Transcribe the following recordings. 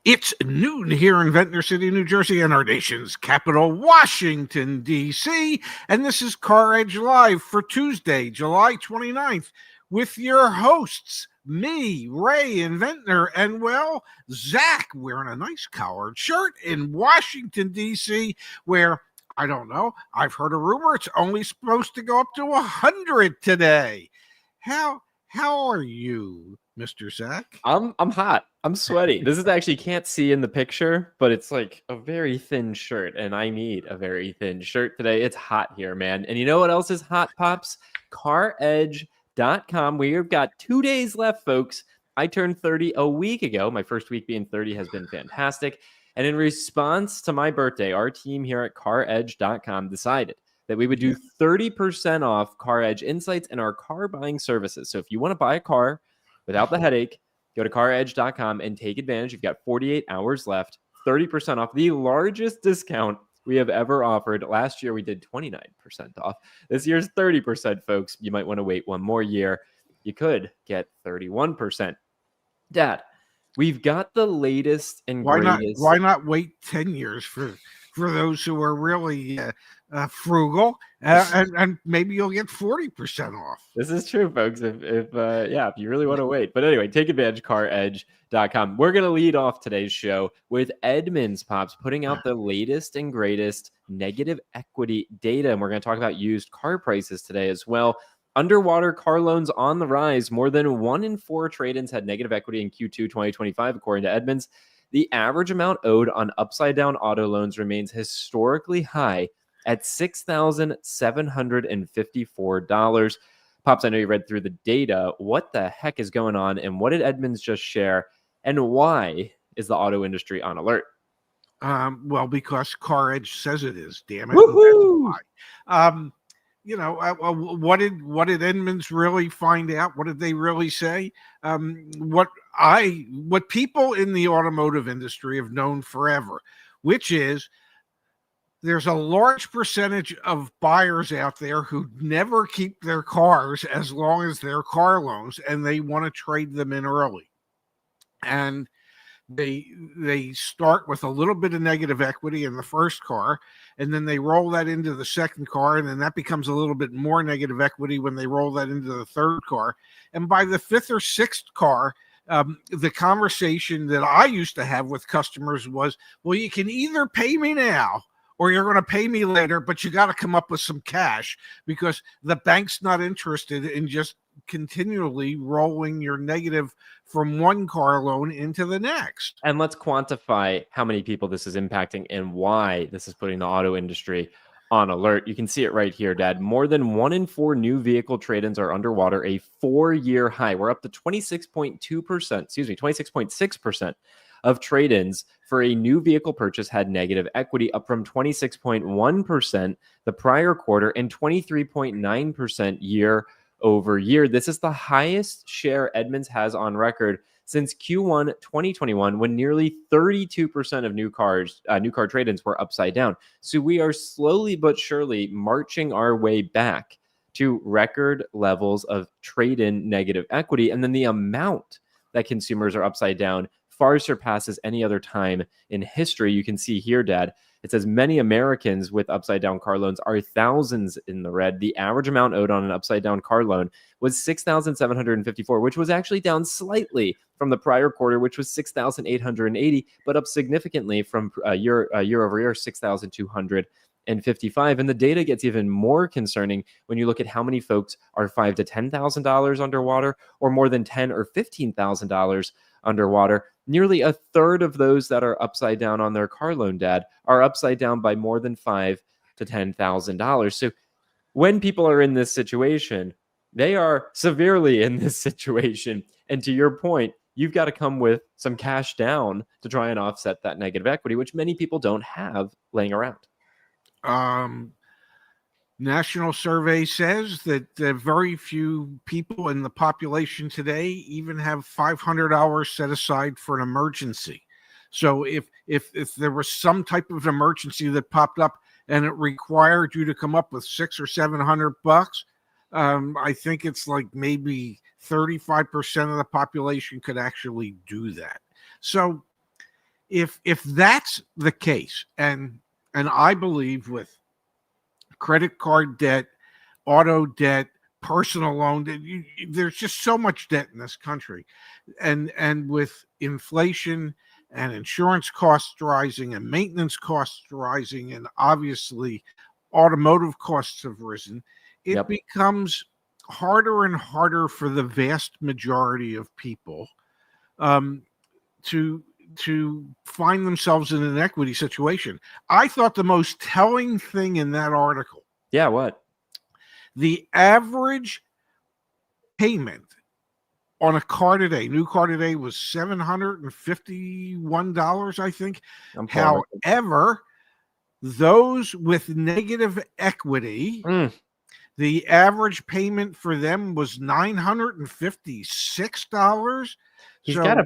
It's noon here in Ventnor City, New Jersey, and our nation's capital, Washington, D.C. And this is CarEdge Live for Tuesday, July 29th, with your hosts, me, Ray in Ventnor, and, well, Zach, wearing a nice collared shirt in Washington, D.C., where, I don't know, I've heard a rumor it's only supposed to go up to 100 today. How are you, Mr. Zach? I'm hot. I'm sweaty. This is actually, can't see in the picture, but it's like a very thin shirt, and I need a very thin shirt today. It's hot here, man. And you know what else is hot, Pops? CarEdge.com. We've got 2 days left, folks. I turned 30 a week ago. My first week being 30 has been fantastic. And in response to my birthday, our team here at CarEdge.com decided that we would do 30% off CarEdge insights and our car buying services. So if you want to buy a car without the headache, go to CarEdge.com and take advantage. You've got 48 hours left, 30% off, the largest discount we have ever offered. Last year, we did 29% off. This year's 30%, folks. You might want to wait one more year. You could get 31%. Dad, we've got the latest and greatest. Why not wait 10 years for those who are really frugal, and maybe you'll get 40% off. This is true, folks. If you really want to wait. But anyway, take advantage, CarEdge.com. We're going to lead off today's show with EDMUNDS, Pops, putting out the latest and greatest negative equity data. And we're going to talk about used car prices today as well. Underwater car loans on the rise. More than 1 in 4 trade-ins had negative equity in Q2 2025, according to EDMUNDS. The average amount owed on upside-down auto loans remains historically high at $6,754. Pops, I know you read through the data. What the heck is going on, and what did EDMUNDS just share, and why is the auto industry on alert? Well, because CarEdge says it is, damn it. Woohoo! What did EDMUNDS really find out? What did they really say? What people in the automotive industry have known forever, which is there's a large percentage of buyers out there who never keep their cars as long as they're car loans, and they want to trade them in early. And they start with a little bit of negative equity in the first car, and then they roll that into the second car, and then that becomes a little bit more negative equity when they roll that into the third car. And by the fifth or sixth car, the conversation that I used to have with customers was, well, you can either pay me now or you're going to pay me later, but you got to come up with some cash, because the bank's not interested in just continually rolling your negative from one car loan into the next. And let's quantify how many people this is impacting and why this is putting the auto industry on alert. You can see it right here, Dad. More than 1 in 4 new vehicle trade-ins are underwater, a 4-year high. We're up to 26.6% of trade-ins for a new vehicle purchase had negative equity, up from 26.1% the prior quarter and 23.9% year over year. This is the highest share EDMUNDS has on record since Q1 2021, when nearly 32% of new car trade-ins were upside down. So we are slowly but surely marching our way back to record levels of trade-in negative equity. And then the amount that consumers are upside down far surpasses any other time in history. You can see here, Dad, it says many Americans with upside down car loans are thousands in the red. The average amount owed on an upside down car loan was $6,754, which was actually down slightly from the prior quarter, which was $6,880, but up significantly from year over year, $6,255. And the data gets even more concerning when you look at how many folks are $5,000 to $10,000 underwater, or more than $10,000 or $15,000 underwater. Nearly a third of those that are upside down on their car loan, Dad, are upside down by more than $5,000 to $10,000. So when people are in this situation, they are severely in this situation. And to your point, you've got to come with some cash down to try and offset that negative equity, which many people don't have laying around. National survey says that very few people in the population today even have $500 set aside for an emergency. So if there was some type of emergency that popped up and it required you to come up with $600 or $700, I think it's like maybe 35% of the population could actually do that. So if that's the case, and I believe with credit card debt, auto debt, personal loan, there's just so much debt in this country, and with inflation and insurance costs rising and maintenance costs rising, and obviously automotive costs have risen, it Yep. becomes harder and harder for the vast majority of people um, to find themselves in an equity situation. I thought the most telling thing in that article, Yeah. What? the average payment on a car today, new car today, was $751, I think. I'm pulling it. However, those with negative equity, Mm. the average payment for them was $956. He's got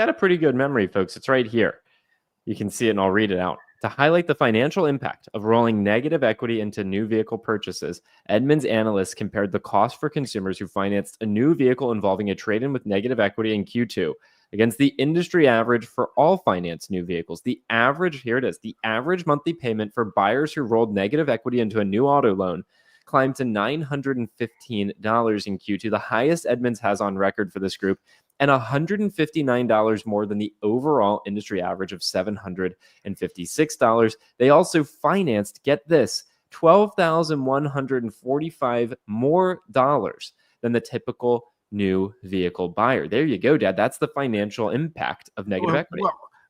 a pretty good memory, folks. It's right here. You can see it, and I'll read it out. To highlight the financial impact of rolling negative equity into new vehicle purchases, Edmunds analysts compared the cost for consumers who financed a new vehicle involving a trade-in with negative equity in Q2 against the industry average for all financed new vehicles. The average monthly payment for buyers who rolled negative equity into a new auto loan climbed to $915 in Q2, the highest Edmunds has on record for this group, and $159 more than the overall industry average of $756. They also financed, get this, $12,145 more dollars than the typical new vehicle buyer. There you go, Dad. That's the financial impact of negative equity.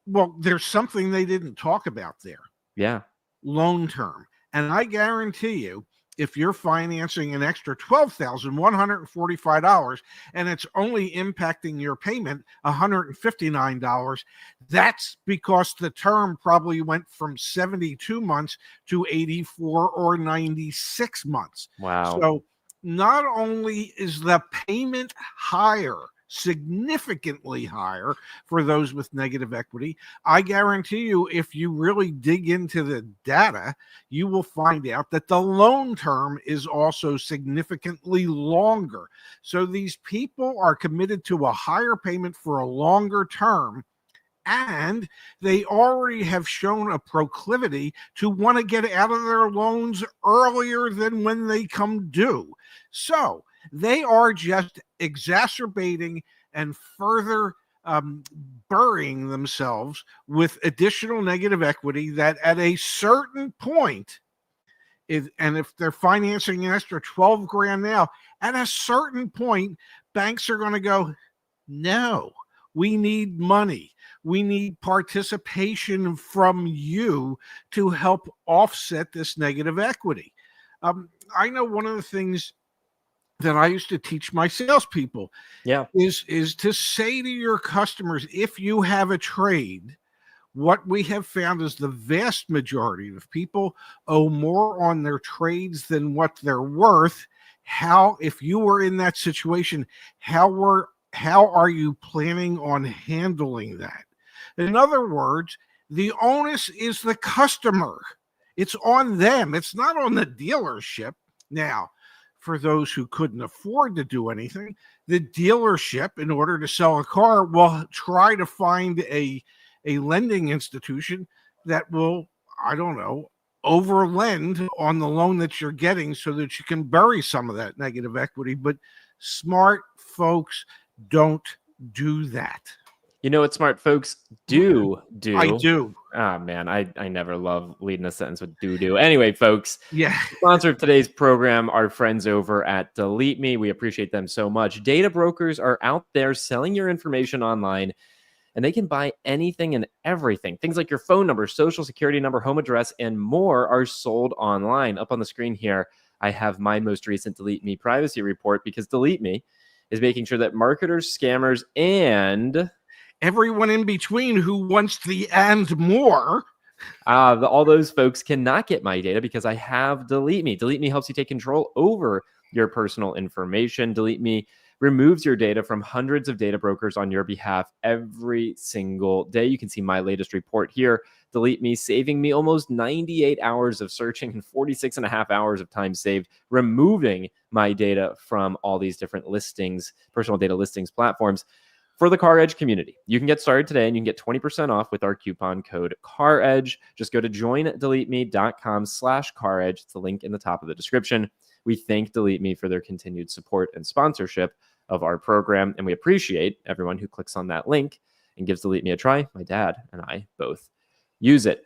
Well, there's something they didn't talk about there. Yeah. Loan term. And I guarantee you, if you're financing an extra $12,145 and it's only impacting your payment $159, that's because the term probably went from 72 months to 84 or 96 months. Wow. So not only is the payment higher, significantly higher for those with negative equity, I guarantee you, if you really dig into the data, you will find out that the loan term is also significantly longer. So these people are committed to a higher payment for a longer term, and they already have shown a proclivity to want to get out of their loans earlier than when they come due. So they are just exacerbating and further burying themselves with additional negative equity that at a certain point, and if they're financing an extra 12 grand now, at a certain point, banks are going to go, no, we need money. We need participation from you to help offset this negative equity. I know one of the things that I used to teach my salespeople is to say to your customers, if you have a trade, what we have found is the vast majority of people owe more on their trades than what they're worth. If you were in that situation, how are you planning on handling that? In other words, the onus is the customer. It's on them. It's not on the dealership. Now, for those who couldn't afford to do anything, the dealership, in order to sell a car, will try to find a lending institution that will, I don't know, overlend on the loan that you're getting so that you can bury some of that negative equity. But smart folks don't do that. You know what smart folks do? I do. Ah, man, I never love leading a sentence with do. Anyway, folks, Yeah. Sponsor of today's program, our friends over at Delete Me. We appreciate them so much. Data brokers are out there selling your information online, and they can buy anything and everything. Things like your phone number, social security number, home address, and more are sold online. Up on the screen here, I have my most recent Delete Me privacy report, because Delete Me is making sure that marketers, scammers, and everyone in between who wants the and more, all those folks cannot get my data, because I have Delete Me. Delete Me helps you take control over your personal information. Delete Me removes your data from hundreds of data brokers on your behalf every single day. You can see my latest report here. Delete Me saving me almost 98 hours of searching and 46 and a half hours of time saved, removing my data from all these different listings, personal data listings platforms. For the CarEdge community, you can get started today and you can get 20% off with our coupon code CarEdge. Just go to joindeleteme.com/CarEdge. It's the link in the top of the description. We thank Delete Me for their continued support and sponsorship of our program, and we appreciate everyone who clicks on that link and gives Delete Me a try. My dad and I both use it.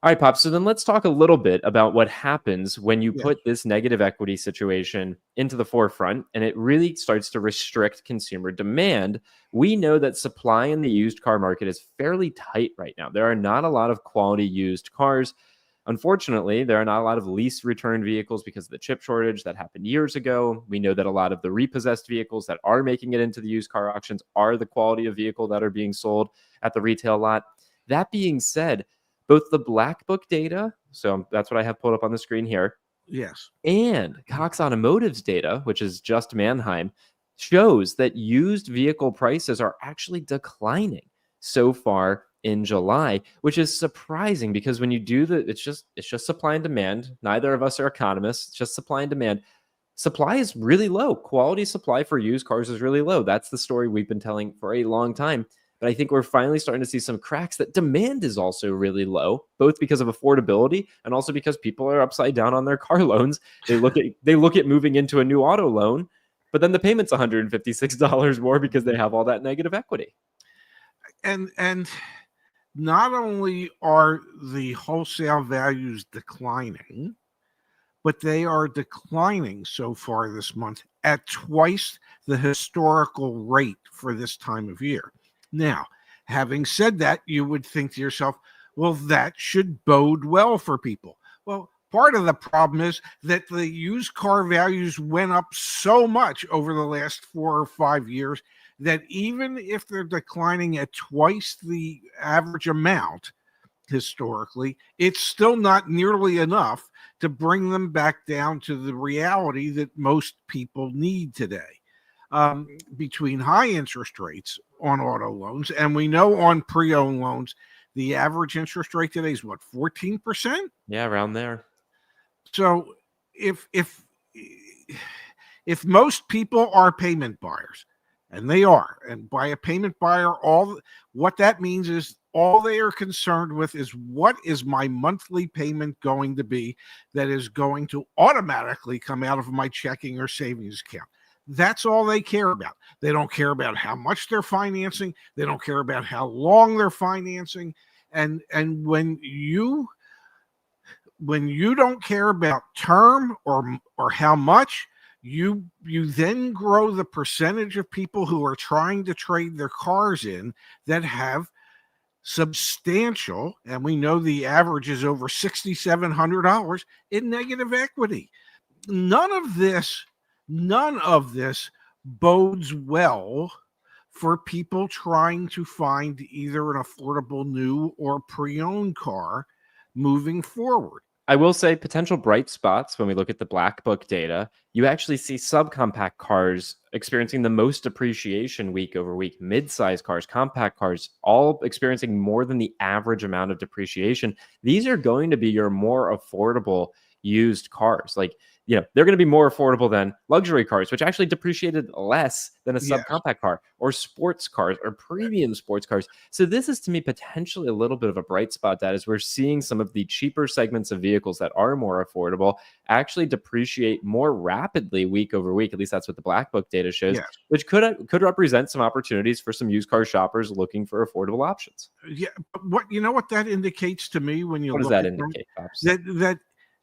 All right, Pop. So then let's talk a little bit about what happens when you put this negative equity situation into the forefront and it really starts to restrict consumer demand. We know that supply in the used car market is fairly tight right now. There are not a lot of quality used cars. Unfortunately, there are not a lot of lease return vehicles because of the chip shortage that happened years ago. We know that a lot of the repossessed vehicles that are making it into the used car auctions are the quality of vehicle that are being sold at the retail lot. That being said, both the Black Book data, so that's what I have pulled up on the screen here, and Cox Automotive's data, which is just Manheim, shows that used vehicle prices are actually declining so far in July, which is surprising because when you do it's just supply and demand. Neither of us are economists. It's just supply and demand. Supply is really low. Quality supply for used cars is really low. That's the story we've been telling for a long time. But I think we're finally starting to see some cracks that demand is also really low, both because of affordability and also because people are upside down on their car loans. They look at moving into a new auto loan, but then the payment's $156 more because they have all that negative equity. And not only are the wholesale values declining, but they are declining so far this month at twice the historical rate for this time of year. Now, having said that, you would think to yourself, well, that should bode well for people. Well, part of the problem is that the used car values went up so much over the last 4 or 5 years that even if they're declining at twice the average amount historically, it's still not nearly enough to bring them back down to the reality that most people need today. Between high interest rates on auto loans, and we know on pre-owned loans, the average interest rate today is what, 14%? Yeah, around there. So if most people are payment buyers, and they are, and by a payment buyer, what that means is all they are concerned with is what is my monthly payment going to be that is going to automatically come out of my checking or savings account. That's all they care about. They don't care about how much they're financing. They don't care about how long they're financing. And when you don't care about term or how much, you then grow the percentage of people who are trying to trade their cars in that have substantial, and we know the average is over $6,700 in negative equity. None of this bodes well for people trying to find either an affordable new or pre-owned car moving forward. I will say potential bright spots when we look at the Black Book data, you actually see subcompact cars experiencing the most appreciation week over week, mid-size cars, compact cars, all experiencing more than the average amount of depreciation. These are going to be your more affordable used cars. Like, they're going to be more affordable than luxury cars, which actually depreciated less than a subcompact car, or sports cars, or premium sports cars. So this is, to me, potentially a little bit of a bright spot, that is we're seeing some of the cheaper segments of vehicles that are more affordable actually depreciate more rapidly week over week. At least that's what the Black Book data shows, which could represent some opportunities for some used car shoppers looking for affordable options. Yeah, but what that indicates to me when you what look does that at indicate, Pops?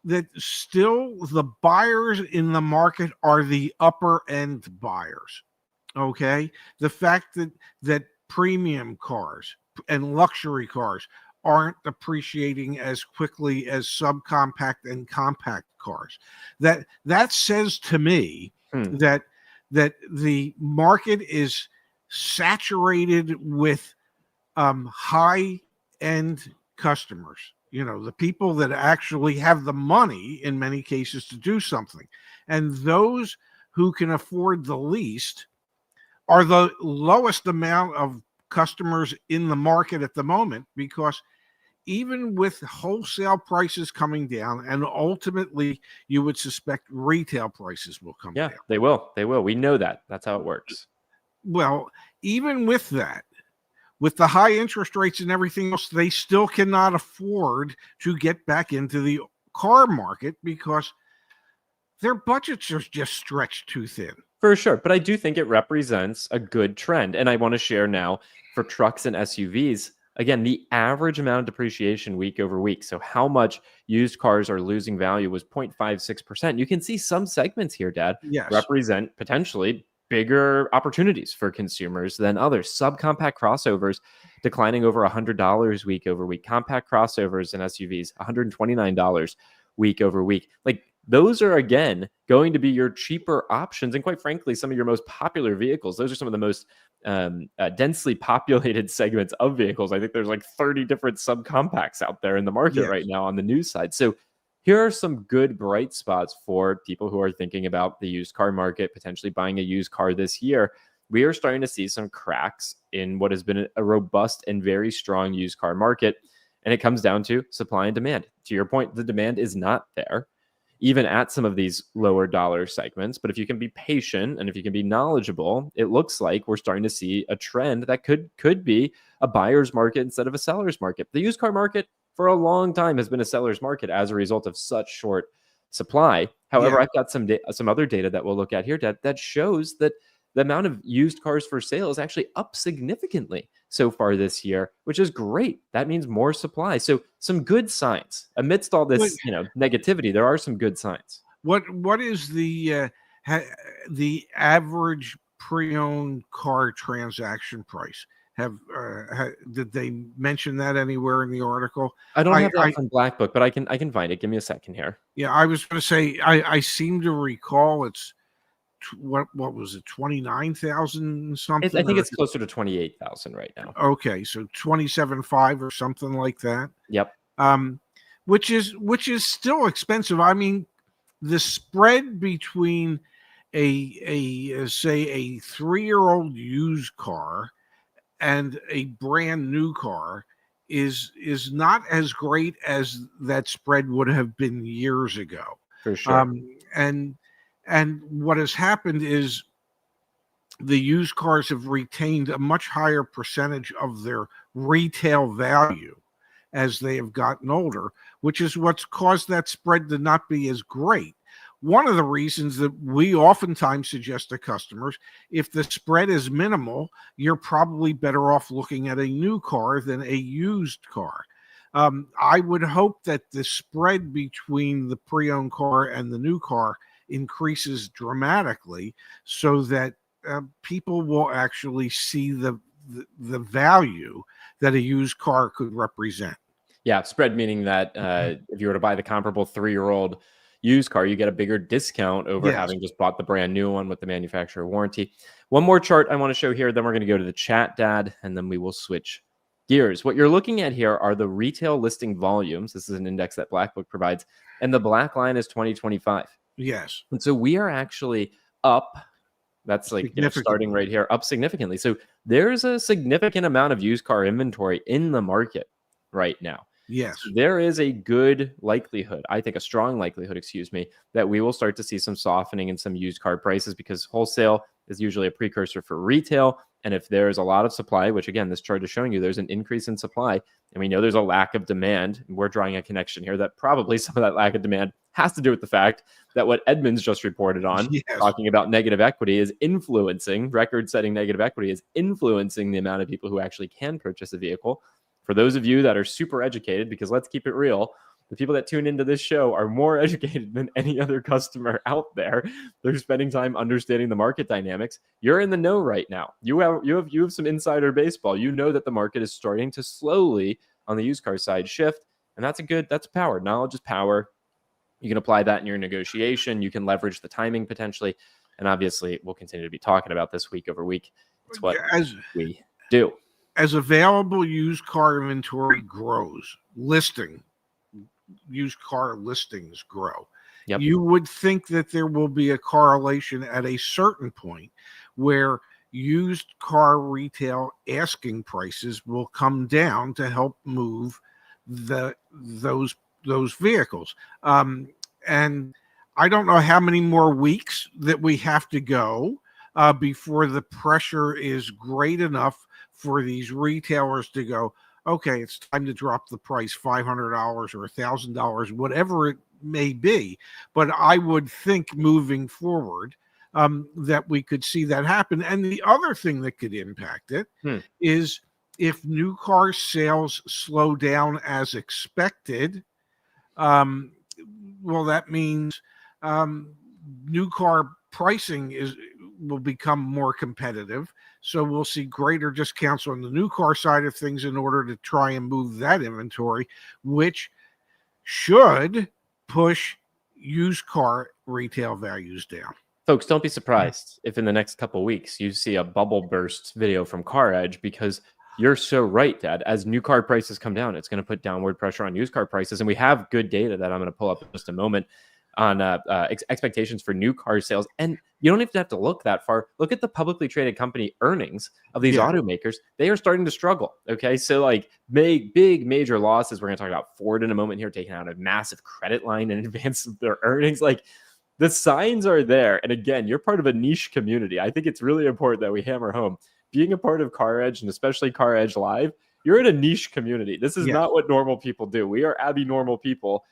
that still the buyers in the market are the upper end buyers. Okay, the fact that premium cars and luxury cars aren't appreciating as quickly as subcompact and compact cars, that says to me that the market is saturated with high end customers. The people that actually have the money in many cases to do something. And those who can afford the least are the lowest amount of customers in the market at the moment, because even with wholesale prices coming down, and ultimately you would suspect retail prices will come down. They will. We know that. That's how it works. well, even with that, with the high interest rates and everything else, they still cannot afford to get back into the car market because their budgets are just stretched too thin. For sure. But I do think it represents a good trend. And I want to share now for trucks and SUVs, again, the average amount of depreciation week over week. So how much used cars are losing value was 0.56%. You can see some segments here, Dad, Yes. represent potentially bigger opportunities for consumers than others. Subcompact crossovers declining over $100 week over week. Compact crossovers and SUVs, $129 week over week. Like, those are, again, going to be your cheaper options. And quite frankly, some of your most popular vehicles. Those are some of the most densely populated segments of vehicles. I think there's like 30 different subcompacts out there in the market right now on the new side. So here are some good bright spots for people who are thinking about the used car market, potentially buying a used car this year. We are starting to see some cracks in what has been a robust and very strong used car market. And it comes down to supply and demand. To your point, the demand is not there, even at some of these lower dollar segments. But if you can be patient and if you can be knowledgeable, it looks like we're starting to see a trend that could be a buyer's market instead of a seller's market. The used car market for a long time has been a seller's market as a result of such short supply. However, I've got some other data that we'll look at here that shows that the amount of used cars for sale is actually up significantly so far this year, which is great. That means more supply. So some good signs amidst all this, negativity. There are some good signs. What is the average pre-owned car transaction price? Did they mention that anywhere in the article? I don't have that from Black Book, but I can find it. Give me a second here. Yeah, I was going to say I seem to recall it's what was it, 29,000 something? I think it's closer to 28,000 right now. Okay, so 27.5 or something like that. Yep. Which is still expensive. I mean, the spread between a say a 3-year-old used car and a brand new car is not as great as that spread would have been years ago. For sure. And what has happened is the used cars have retained a much higher percentage of their retail value as they have gotten older, which is what's caused that spread to not be as great. One of the reasons that we oftentimes suggest to customers, if the spread is minimal, you're probably better off looking at a new car than a used car. I would hope that the spread between the pre-owned car and the new car increases dramatically so that people will actually see the value that a used car could represent. Yeah, spread meaning that if you were to buy the comparable 3-year-old used car, you get a bigger discount over having just bought the brand new one with the manufacturer warranty. One more chart I want to show here, then we're going to go to the chat, Dad, and then we will switch gears. What you're looking at here are the retail listing volumes. This is an index that Black Book provides, and the black line is 2025. Yes. And so we are actually up. That's like starting right here, up significantly. So there's a significant amount of used car inventory in the market right now. Yes. So there is a good likelihood, I think a strong likelihood, that we will start to see some softening in some used car prices because wholesale is usually a precursor for retail. And if there's a lot of supply, which again, this chart is showing you there's an increase in supply, and we know there's a lack of demand, and we're drawing a connection here that probably some of that lack of demand has to do with the fact that what Edmunds just reported on, talking about negative equity, is influencing, record-setting negative equity is influencing the amount of people who actually can purchase a vehicle. For those of you that are super educated, because let's keep it real, the people that tune into this show are more educated than any other customer out there. They're spending time understanding the market dynamics. You're in the know right now. You have some insider baseball. You know that the market is starting to slowly, on the used car side, shift, and that's power. Knowledge is power. You can apply that in your negotiation. You can leverage the timing potentially, and obviously, we'll continue to be talking about this week over week. It's what we do. As available used car inventory grows, used car listings grow. Yep. You would think that there will be a correlation at a certain point where used car retail asking prices will come down to help move those vehicles. And I don't know how many more weeks that we have to go before the pressure is great enough for these retailers to go, okay, it's time to drop the price $500 or $1,000, whatever it may be. But I would think moving forward that we could see that happen. And the other thing that could impact it is if new car sales slow down as expected. Well, that means new car pricing will become more competitive. So we'll see greater discounts on the new car side of things in order to try and move that inventory, which should push used car retail values down. Folks, don't be surprised if in the next couple of weeks you see a bubble burst video from CarEdge, because you're so right, Dad. As new car prices come down, it's going to put downward pressure on used car prices. And we have good data that I'm going to pull up in just a moment on expectations for new car sales. And you don't even have to look that far. Look at the publicly traded company earnings of these automakers. They are starting to struggle. Okay. So like big major losses. We're going to talk about Ford in a moment here, taking out a massive credit line in advance of their earnings. Like, the signs are there. And again, you're part of a niche community. I think it's really important that we hammer home being a part of CarEdge, and especially CarEdge Live. You're in a niche community. This is not what normal people do. We are abnormal people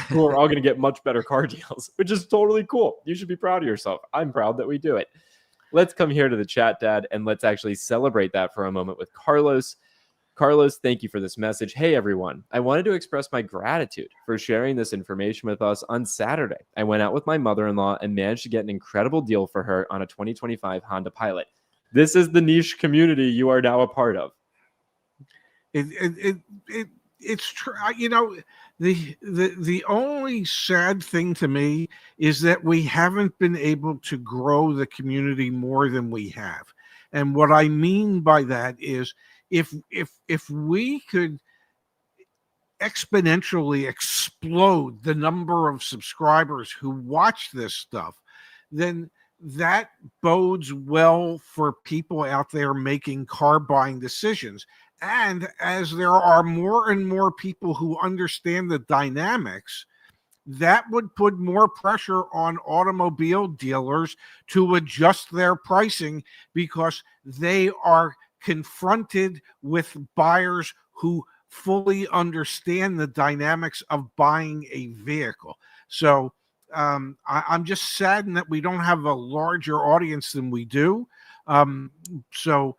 who are all going to get much better car deals, which is totally cool. You should be proud of yourself. I'm proud that we do it. Let's come here to the chat, Dad, and let's actually celebrate that for a moment with Carlos. Carlos, thank you for this message. Hey, everyone. I wanted to express my gratitude for sharing this information with us on Saturday. I went out with my mother-in-law and managed to get an incredible deal for her on a 2025 Honda Pilot. This is the niche community you are now a part of. It's true. You know, the only sad thing to me is that we haven't been able to grow the community more than we have. And what I mean by that is if we could exponentially explode the number of subscribers who watch this stuff, then that bodes well for people out there making car buying decisions. And as there are more and more people who understand the dynamics, that would put more pressure on automobile dealers to adjust their pricing, because they are confronted with buyers who fully understand the dynamics of buying a vehicle. So I'm just saddened that we don't have a larger audience than we do. So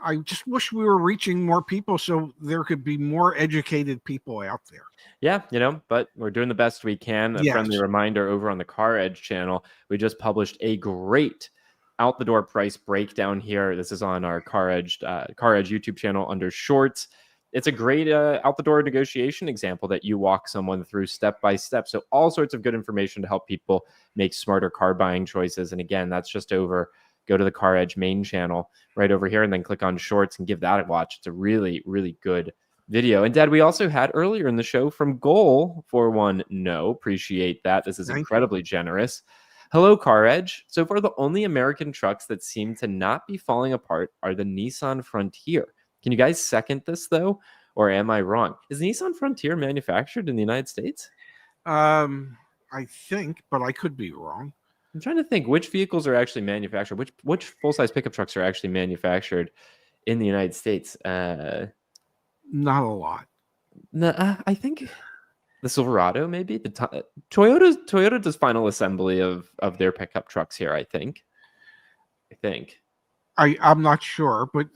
I just wish we were reaching more people so there could be more educated people out there. Yeah, you know, but we're doing the best we can. A friendly reminder, over on the CarEdge channel, we just published a great out the door price breakdown here. This is on our CarEdge YouTube channel under Shorts. It's a great out the door negotiation example that you walk someone through step by step. So all sorts of good information to help people make smarter car buying choices. And again, that's just over. Go to the CarEdge main channel right over here and then click on Shorts and give that a watch. It's a really, really good video. And Dad, we also had earlier in the show from Goal 410. Appreciate that. This is incredibly generous. Hello, CarEdge. So far, the only American trucks that seem to not be falling apart are the Nissan Frontier. Can you guys second this, though? Or am I wrong? Is the Nissan Frontier manufactured in the United States? I think, but I could be wrong. I'm trying to think which vehicles are actually manufactured. Which full-size pickup trucks are actually manufactured in the United States? Not a lot. No, I think the Silverado, maybe. Toyota does final assembly of their pickup trucks here, I think. I'm not sure, but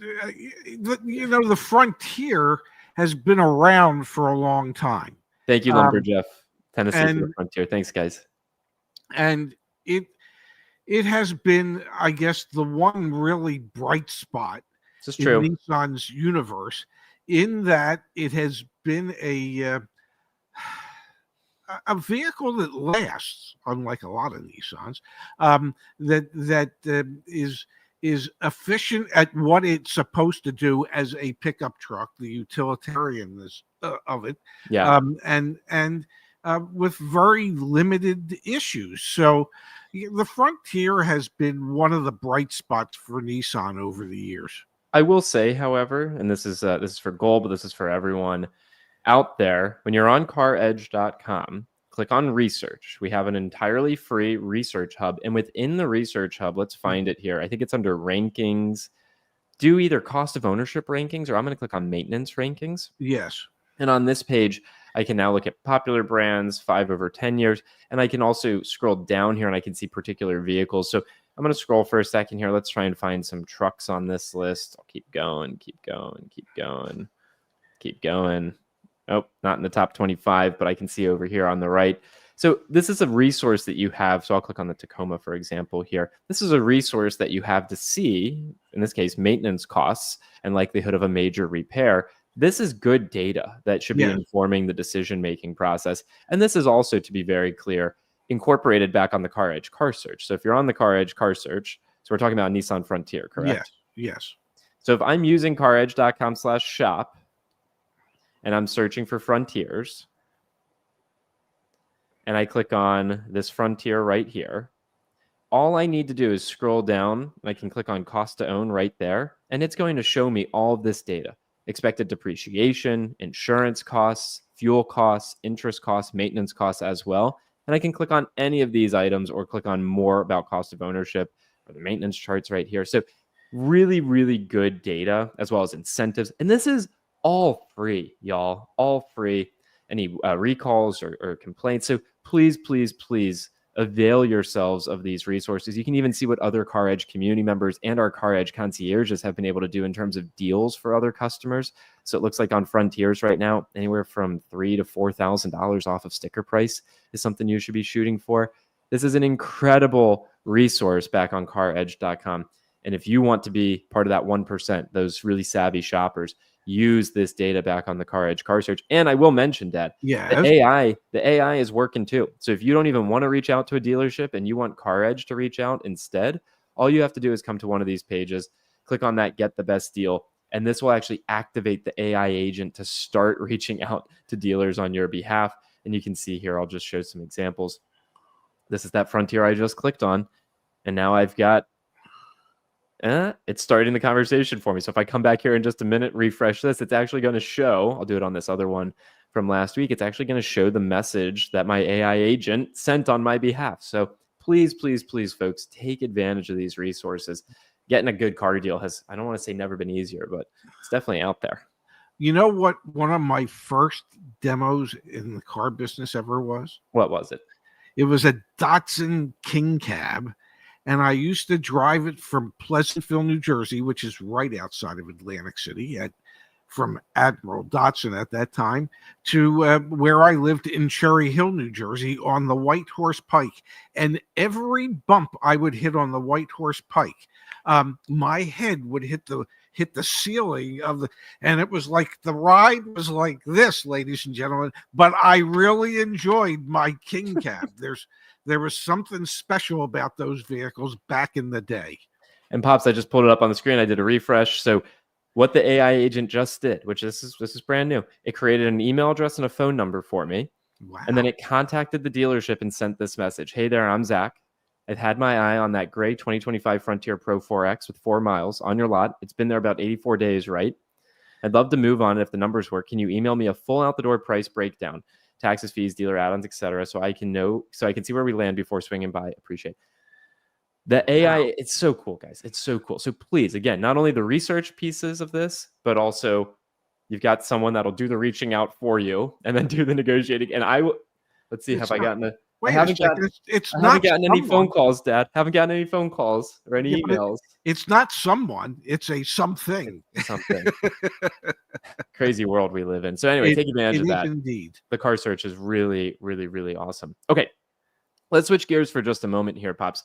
you know, the Frontier has been around for a long time. Thank you, Lumberjeff, Tennessee, for the Frontier. Thanks, guys. And it has been, I guess, the one really bright spot in Nissan's universe, in that it has been a vehicle that lasts, unlike a lot of Nissans, that is efficient at what it's supposed to do as a pickup truck, the utilitarianness of it, and with very limited issues. So the Frontier has been one of the bright spots for Nissan over the years. I will say, however, and this is for Gold, but this is for everyone out there, when you're on caredge.com, click on research. We have an entirely free research hub. And within the research hub, let's find it here. I think it's under rankings. Do either cost of ownership rankings, or I'm going to click on maintenance rankings. Yes. And on this page, I can now look at popular brands, 5 over 10 years. And I can also scroll down here and I can see particular vehicles. So I'm going to scroll for a second here. Let's try and find some trucks on this list. I'll keep going, keep going, keep going, keep going. Oh, not in the top 25, but I can see over here on the right. So this is a resource that you have. So I'll click on the Tacoma, for example, here. This is a resource that you have to see, in this case, maintenance costs and likelihood of a major repair. This is good data that should be informing the decision-making process. And this is also, to be very clear, incorporated back on the CarEdge car search. So if you're on the CarEdge car search, so we're talking about Nissan Frontier, correct? Yes. So if I'm using caredge.com/shop and I'm searching for Frontiers, and I click on this Frontier right here, all I need to do is scroll down. I can click on cost to own right there, and it's going to show me all of this data. Expected depreciation, insurance costs, fuel costs, interest costs, maintenance costs as well. And I can click on any of these items or click on more about cost of ownership or the maintenance charts right here. So really, really good data as well as incentives. And this is all free, y'all, all free. Any recalls or complaints. So please, please, please avail yourselves of these resources. You can even see what other CarEdge community members and our CarEdge concierges have been able to do in terms of deals for other customers. So it looks like on Frontiers right now, anywhere from $3,000 to $4,000 off of sticker price is something you should be shooting for. This is an incredible resource back on caredge.com. And if you want to be part of that 1%, those really savvy shoppers, use this data back on the CarEdge car search. And I will mention, Dad, the AI is working too. So if you don't even want to reach out to a dealership and you want CarEdge to reach out instead, all you have to do is come to one of these pages, click on that get the best deal, and this will actually activate the AI agent to start reaching out to dealers on your behalf. And you can see here, I'll just show some examples. This is that Frontier I just clicked on. And now I've got it's starting the conversation for me. So if I come back here in just a minute, refresh this, it's actually going to show, I'll do it on this other one from last week. It's actually going to show the message that my AI agent sent on my behalf. So please, please, please, folks, take advantage of these resources. Getting a good car deal has, I don't want to say never been easier, but it's definitely out there. You know what one of my first demos in the car business ever was? What was it? It was a Datsun King Cab. And I used to drive it from Pleasantville, New Jersey, which is right outside of Atlantic City, from Admiral Datsun at that time, to where I lived in Cherry Hill, New Jersey, on the White Horse Pike. And every bump I would hit on the White Horse Pike, my head would hit the ceiling of the, and it was like the ride was like this, ladies and gentlemen. But I really enjoyed my King Cab. There was something special about those vehicles back in the day. And Pops, I just pulled it up on the screen. I did a refresh. So what the AI agent just did, which this is brand new, it created an email address and a phone number for me. Wow. And then it contacted the dealership and sent this message. Hey there, I'm Zach. I've had my eye on that gray 2025 Frontier Pro 4X with 4 miles on your lot. It's been there about 84 days, right? I'd love to move on if the numbers work. Can you email me a full out-the-door price breakdown? Taxes, fees, dealer add-ons, etc., so I can see where we land before swinging by. Appreciate it. The AI, it's so cool, guys. It's so cool. So please, again, not only the research pieces of this, but also you've got someone that'll do the reaching out for you and then do the negotiating. And let's see, It's have I gotten a? Wait I haven't gotten any phone calls, Dad. Haven't gotten any phone calls or any emails. It's not someone. It's a something. Something. Crazy world we live in. So anyway, take advantage of that. Indeed. The car search is really, really, really awesome. Okay, let's switch gears for just a moment here, Pops.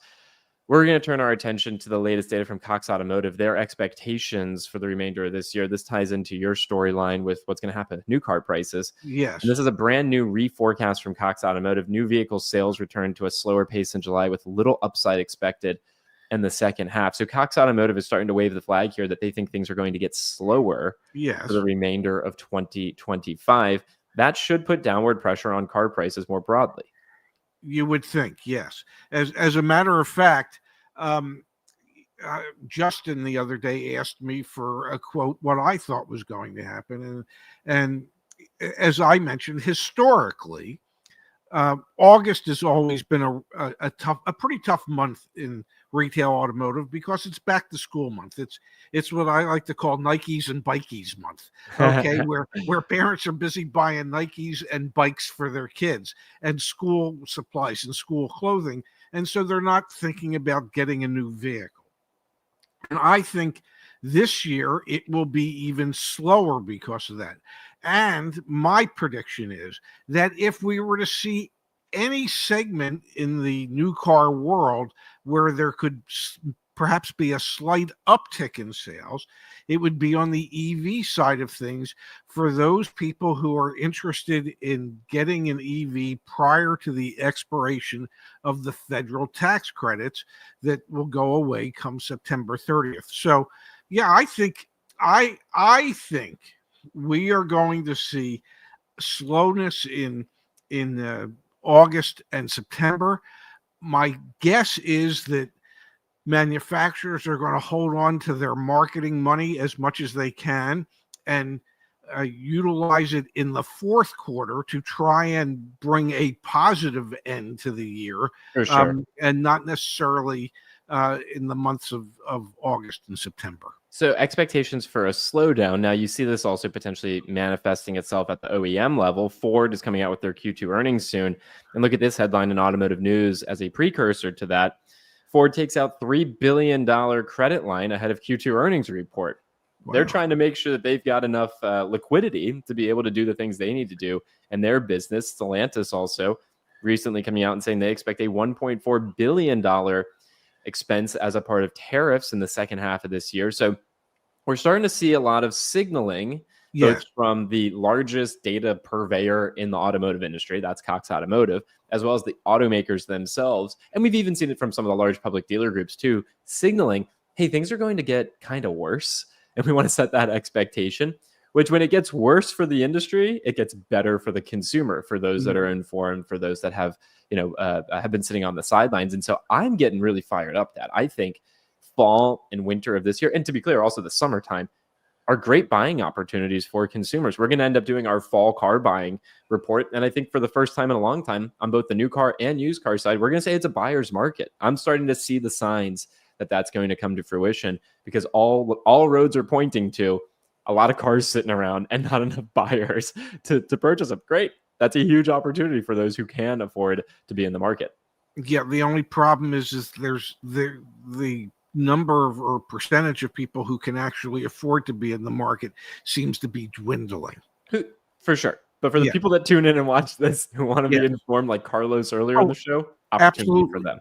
We're going to turn our attention to the latest data from Cox Automotive, their expectations for the remainder of this year. This ties into your storyline with what's going to happen with new car prices. Yes. And this is a brand new reforecast from Cox Automotive. New vehicle sales returned to a slower pace in July with little upside expected in the second half. So Cox Automotive is starting to wave the flag here that they think things are going to get slower for the remainder of 2025. That should put downward pressure on car prices more broadly. You would think, yes. As a matter of fact, Justin the other day asked me for a quote, what I thought was going to happen. And as I mentioned, historically, August has always been a pretty tough month in retail automotive because it's back to school month. It's what I like to call Nikes and bikies month. Okay, where parents are busy buying Nikes and bikes for their kids and school supplies and school clothing, and so they're not thinking about getting a new vehicle. And I think this year it will be even slower because of that. And my prediction is that if we were to see any segment in the new car world where there could perhaps be a slight uptick in sales, it would be on the EV side of things for those people who are interested in getting an EV prior to the expiration of the federal tax credits that will go away come September 30th. So, yeah, I think we are going to see slowness in August and September. My guess is that manufacturers are going to hold on to their marketing money as much as they can and utilize it in the fourth quarter to try and bring a positive end to the year, For sure. and not necessarily in the months of August and September. So expectations for a slowdown. Now you see this also potentially manifesting itself at the OEM level. Ford is coming out with their Q2 earnings soon. And look at this headline in Automotive News as a precursor to that. Ford takes out $3 billion credit line ahead of Q2 earnings report. Wow. They're trying to make sure that they've got enough liquidity to be able to do the things they need to do in their business. Stellantis also recently coming out and saying they expect a $1.4 billion expense as a part of tariffs in the second half of this year. So we're starting to see a lot of signaling, both from the largest data purveyor in the automotive industry, that's Cox Automotive, as well as the automakers themselves. And we've even seen it from some of the large public dealer groups too, signaling, hey, things are going to get kind of worse. And we want to set that expectation, which when it gets worse for the industry, it gets better for the consumer, for those that are informed, for those that have, have been sitting on the sidelines. And so I'm getting really fired up that I think fall and winter of this year, and to be clear, also the summertime, are great buying opportunities for consumers. We're going to end up doing our fall car buying report. And I think for the first time in a long time on both the new car and used car side, we're going to say it's a buyer's market. I'm starting to see the signs that that's going to come to fruition because all roads are pointing to a lot of cars sitting around and not enough buyers to purchase them. Great. That's a huge opportunity for those who can afford to be in the market. Yeah. The only problem is there's the number of, or percentage of people who can actually afford to be in the market seems to be dwindling. For sure. But for the people that tune in and watch this who want to be informed, like Carlos earlier in the show, opportunity for them.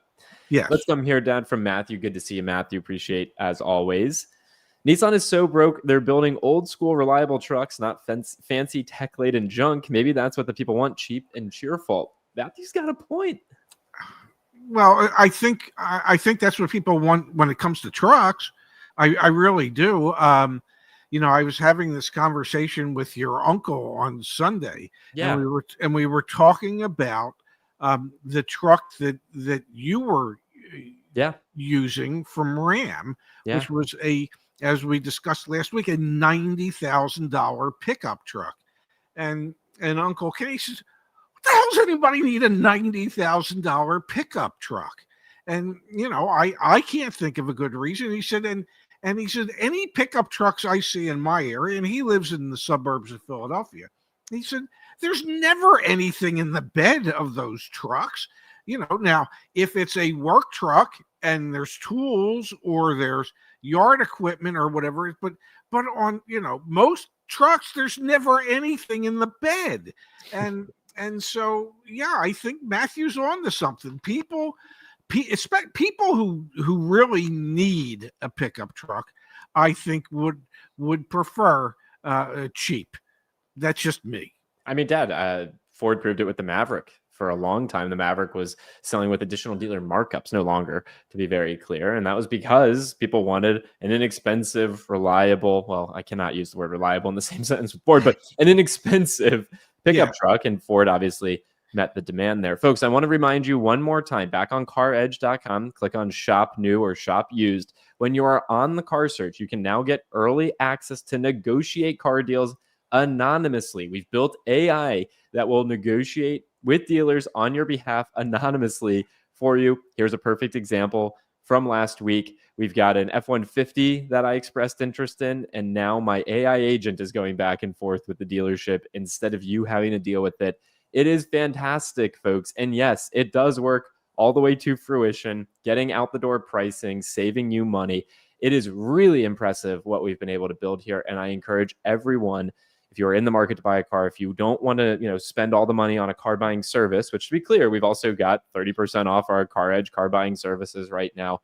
Yeah. Let's come here, Dad, from Matthew. Good to see you, Matthew. Appreciate as always. Nissan is so broke, they're building old school, reliable trucks, not fancy tech-laden junk. Maybe that's what the people want, cheap and cheerful. Matthew's got a point. Well, I think that's what people want when it comes to trucks. I really do. I was having this conversation with your uncle on Sunday, and we were talking about the truck that you were using from Ram, which was as we discussed last week, a $90,000 pickup truck. And Uncle Kenny says, what the hell does anybody need a $90,000 pickup truck? And, I can't think of a good reason. He said, and he said, any pickup trucks I see in my area, and he lives in the suburbs of Philadelphia, he said, there's never anything in the bed of those trucks. Now, if it's a work truck and there's tools or there's yard equipment or whatever, but on, most trucks, there's never anything in the bed. And so, I think Matthew's on to something. People who really need a pickup truck, I think would prefer cheap. That's just me. I mean, Dad, Ford proved it with the Maverick. For a long time, the Maverick was selling with additional dealer markups, no longer, to be very clear. And that was because people wanted an inexpensive, reliable, well, I cannot use the word reliable in the same sentence with Ford, but an inexpensive pickup truck. And Ford obviously met the demand there. Folks, I want to remind you one more time, back on CarEdge.com, click on Shop New or Shop Used. When you are on the car search, you can now get early access to negotiate car deals anonymously. We've built AI that will negotiate with dealers on your behalf anonymously for you. Here's a perfect example from last week. We've got an F-150 that I expressed interest in, and now my AI agent is going back and forth with the dealership instead of you having to deal with it. It is fantastic, folks. And yes, it does work all the way to fruition, getting out the door pricing, saving you money. It is really impressive what we've been able to build here. And I encourage everyone, if you're in the market to buy a car, if you don't want to, spend all the money on a car buying service, which to be clear, we've also got 30% off our CarEdge car buying services right now,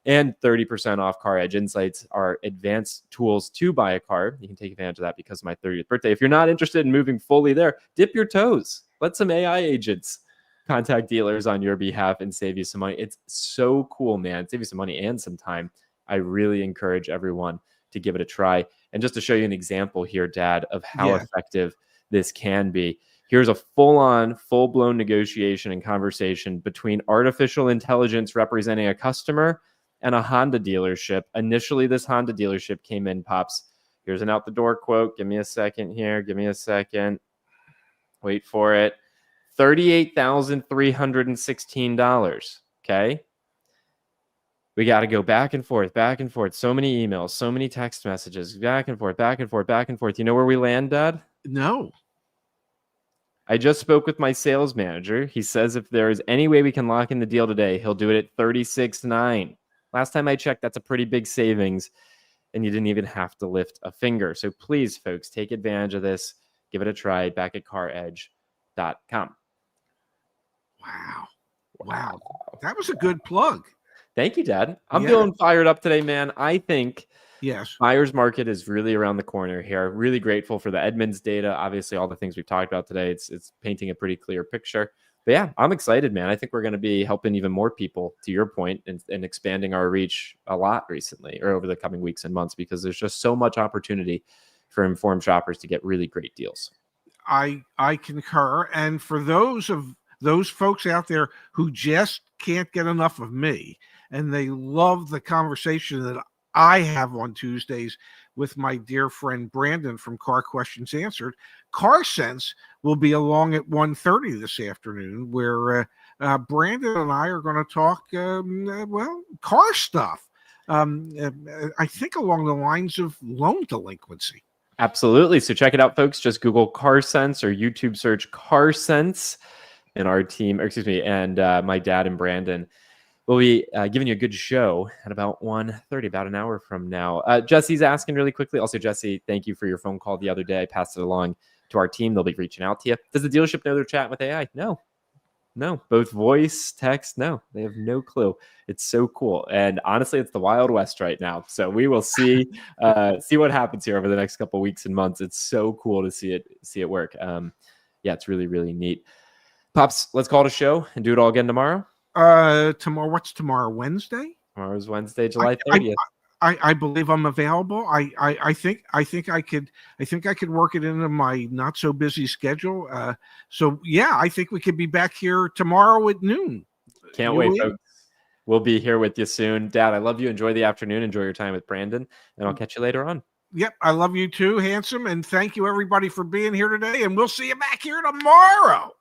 and 30% off CarEdge Insights, our advanced tools to buy a car. You can take advantage of that because of my 30th birthday. If you're not interested in moving fully there, dip your toes. Let some AI agents contact dealers on your behalf and save you some money. It's so cool, man. Save you some money and some time. I really encourage everyone to give it a try. And just to show you an example here, Dad, of how effective this can be, here's a full-on, full-blown negotiation and conversation between artificial intelligence representing a customer and a Honda dealership. Initially, this Honda dealership came in, Pops. Here's an out-the-door quote. Give me a second here. Give me a second. Wait for it. $38,316. Okay. We got to go back and forth, back and forth. So many emails, so many text messages, back and forth, back and forth, back and forth. You know where we land, Dad? No. I just spoke with my sales manager. He says if there is any way we can lock in the deal today, he'll do it at $36,900. Last time I checked, that's a pretty big savings, and you didn't even have to lift a finger. So please, folks, take advantage of this. Give it a try back at CarEdge.com. Wow. That was a good plug. Thank you, Dad. I'm feeling fired up today, man. I think buyer's market is really around the corner here. Really grateful for the Edmunds data. Obviously, all the things we've talked about today, it's painting a pretty clear picture. But yeah, I'm excited, man. I think we're going to be helping even more people, to your point, and expanding our reach a lot recently or over the coming weeks and months, because there's just so much opportunity for informed shoppers to get really great deals. I concur. And for those folks out there who just can't get enough of me, and they love the conversation that I have on Tuesdays with my dear friend Brandon from Car Questions Answered, CarSense will be along at 1:30 this afternoon, where Brandon and I are going to talk, car stuff. I think along the lines of loan delinquency. Absolutely. So check it out, folks. Just Google CarSense or YouTube search CarSense, and our team, and my dad and Brandon will be giving you a good show at about 1:30, about an hour from now. Jesse's asking really quickly. Also, Jesse, thank you for your phone call the other day. I passed it along to our team. They'll be reaching out to you. Does the dealership know they're chatting with AI? No. Both voice, text, no. They have no clue. It's so cool. And honestly, it's the Wild West right now. So we will see what happens here over the next couple of weeks and months. It's so cool to see it work. It's really, really neat. Pops, let's call it a show and do it all again tomorrow. Tomorrow, what's tomorrow? Wednesday? Tomorrow's Wednesday, July 30th. I believe I'm available. I think I could work it into my not so busy schedule. I think we could be back here tomorrow at noon. Can't wait, folks. We'll be here with you soon. Dad, I love you. Enjoy the afternoon. Enjoy your time with Brandon, and I'll catch you later on. Yep, I love you too, handsome, and thank you everybody for being here today, and we'll see you back here tomorrow.